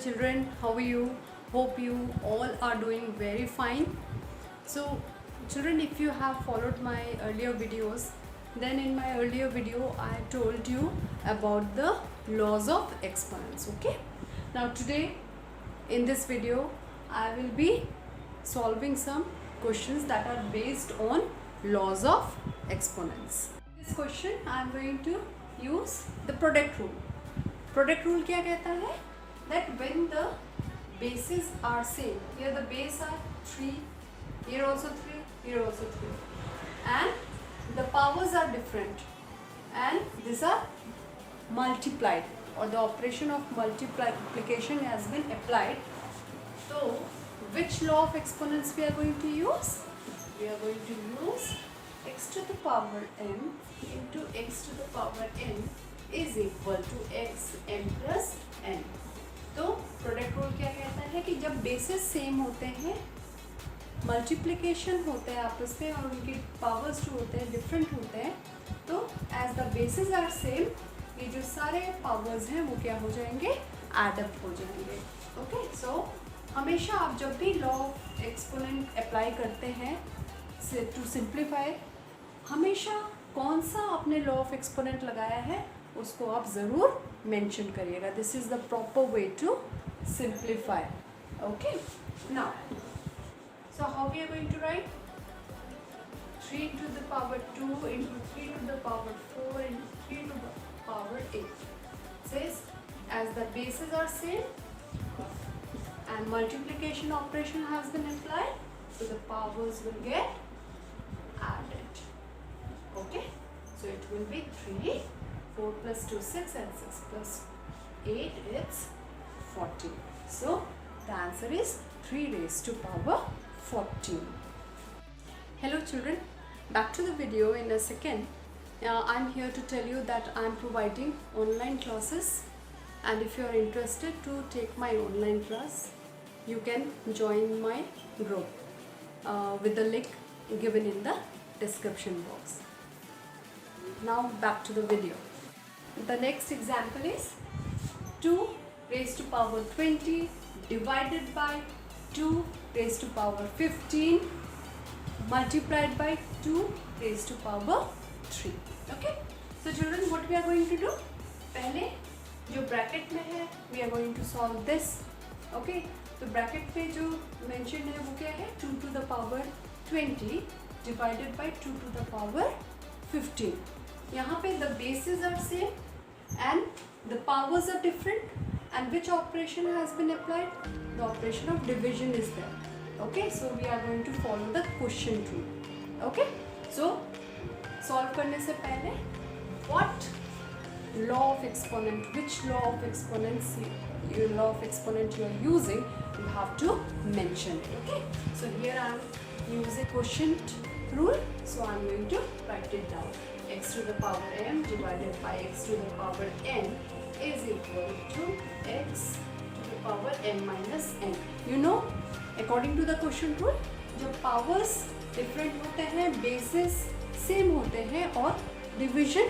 children, how are you? Hope you all are doing very fine. So children, if you have followed my earlier videos, then in my earlier video I told you about the laws of exponents. Okay, now today in this video I will be solving some questions that are based on laws of exponents. This question I am going to use the product rule. Product rule क्या कहता है? That when the bases are same, here the base are 3, here also 3, here also 3, and the powers are different, and these are multiplied, or the operation of multiplication has been applied. So which law of exponents we are going to use? We are going to use x to the power m into x to the power n is equal to x m plus n. तो product rule क्या कहता है कि जब basis same होते हैं, multiplication होता है आपस में और उनके पावर्स जो होते हैं डिफरेंट होते हैं, तो as the basis are same, ये जो सारे पावर्स हैं वो क्या हो जाएंगे, एडअप हो जाएंगे. ओके, सो हमेशा आप जब भी लॉ ऑफ एक्सपोनेंट अप्लाई करते हैं टू सिंप्लीफाई, हमेशा कौन सा आपने लॉ ऑफ एक्सपोनेंट लगाया है उसको आप ज़रूर मेंशन करिएगा. This is the proper way to simplify. Okay, now so how we are going to write 3 to the power 2 into 3 to the power 4 into 3 to the power 8. Says as the bases are same and multiplication operation has been applied, so the powers will get added. Okay, so it will be 3, 4 plus 2 6 and 6 plus 8 it's 14. So the answer is 3 raised to power 14. Hello children, back to the video in a second. I'm here to tell you that I'm providing online classes, and if you are interested to take my online class, you can join my group with the link given in the description box. Now back to the video. The next example is 2 raised to power 20 divided by 2 raised to power 15 multiplied by 2 raised to power 3. Okay, so children, what we are going to do, पहले जो bracket में है we are going to solve this. Okay, तो bracket पे जो mention है वो क्या है, 2 to the power 20 divided by 2 to the power 15. यहाँ पे the bases are same and the powers are different, and which operation has been applied? The operation of division is there. Okay, so we are going to follow the quotient rule. Okay, so solve करने से पहले what law of exponent, which law of exponents, your law of exponent you are using, you have to mention it. Okay, so here I am using quotient rule, so I am going to write it down. X to the power m divided by x to the power n is equal to x to the power n minus n. You know, according to the quotient rule, जब powers different होते हैं, bases same होते हैं और division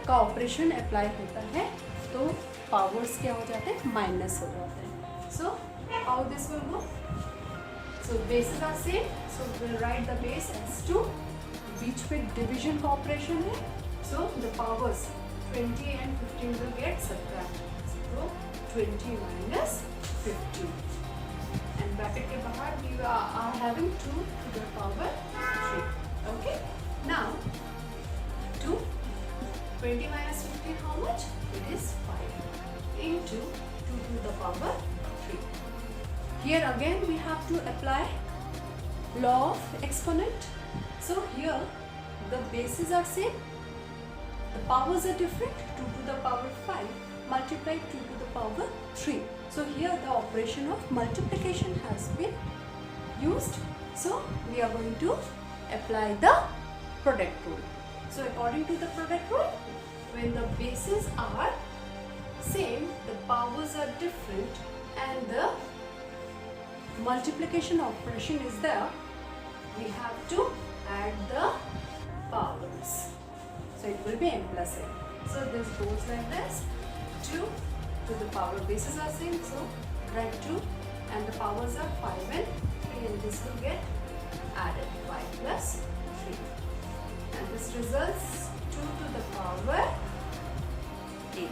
का operation apply होता है, तो powers क्या हो जाते हैं, माइनस हो जाते हैं. So how this will go? So bases are same, so we will write the base as 2. बीच पे डिवीजन का ऑपरेशन है, so the powers 20 and 15 will get subtracted. So 20 minus 15, and bracket के बाहर we are having 2 to the power 3. Okay, now 2 20 minus 15, how much? It is 5 into 2 to the power 3. Here again we have to apply law of exponent. So here the bases are same, the powers are different, 2 to the power 5 multiplied 2 to the power 3. So here the operation of multiplication has been used. So we are going to apply the product rule. So according to the product rule, when the bases are same, the powers are different, and the multiplication operation is there, we have to add the powers. So it will be m plus n. So this goes like this: 2 to the power bases are same, so write 2 and the powers are 5 and 3 and this will get added 5 plus 3 and this results 2 to the power 8.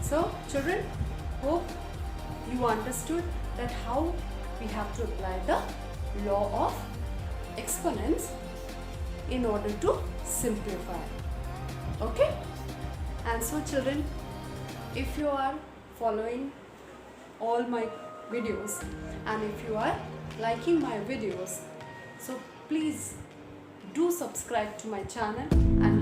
So children, hope you understood that how we have to apply the law of exponents in order to simplify. Okay? And so children, if you are following all my videos and if you are liking my videos, so please do subscribe to my channel and